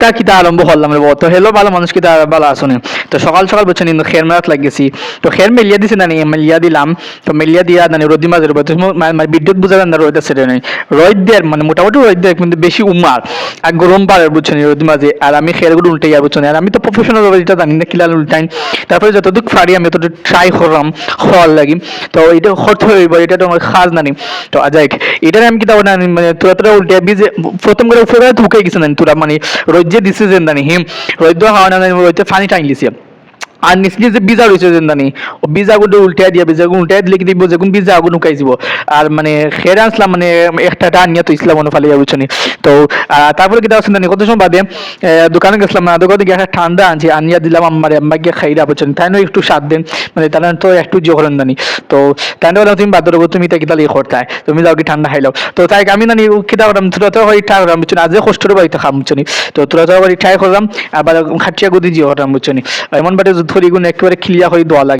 তা কিতা আরম্ভ করলাম রে তো হেলো ভালো মানুষ কিতা ভালো আসনে তো সকাল সকাল বুঝছেন কিন্তু খের মেলাত লাগিয়েছি তো খের মেলিয়া দিছে না মেলিয়া দিলাম তো মেলিয়া দিয়া না রোদি মাঝের উপর মানে বিদ্যুৎ বুঝা না রোদ আছে রে নাই রোদ দেয় মানে মোটামুটি রোদ দেয় কিন্তু বেশি উমার আর গরম পারে বুঝছেন রোদি মাঝে আর আমি খেরগুলো উল্টে যাই বুঝছেন আর আমি তো প্রফেশনাল এটা জানি না কিলাল উল্টাই তারপরে যতটুকু পারি আমি ততটুকু ট্রাই করলাম হওয়ার লাগি তো এটা করতে হইব এটা তো আমার খাস নানি তো আজাই এটা আমি কিতা মানে তোরা তোরা উল্টে বিজে প্রথম করে উপরে ঢুকে গেছে না তোরা মানে রোদ যে দিছে যে জানি হিম রোদ হাওয়া না রোদে পানি টাইন দিছে আর নিচলি যে বীজা রয়েছে জানি ও বীজাগুলো উল্টাই দিয়া বীজাগুলো উল্টাই দিলে কি দিব যেগুন বীজা আগুন উকাই দিব আর মানে খেয়ে আসলাম মানে একটা আনিয়া তো ইসলাম অনু ফালিয়া বুঝছনি তো তারপরে কিটা আছে জানি কত সময় বাদে দোকানে গেছিলাম না দোকানে গিয়ে একটা ঠান্ডা আনছি আনিয়া দিলাম আমার আম্মাকে খাইরা বুঝছেন তাই নয় একটু স্বাদ দেন মানে তারা তো একটু জো করেন জানি তো তাই বললাম তুমি বাদ দেবো তুমি তাই কিতালি করতাই তুমি যাও কি ঠান্ডা খাইলাও তো তাই আমি জানি কিতা করলাম তোরা তো হয় ঠাই করলাম বুঝছেন আজকে কষ্টের বাড়িতে খাম বুঝছনি তো তোরা তো বাড়ি ঠাই করলাম আবার খাটিয়া গদি জিও করলাম বুঝছনি এমন বাটে ধরি গুণ একেবারে ক্লিয়ার হয়ে দোয়া লাগে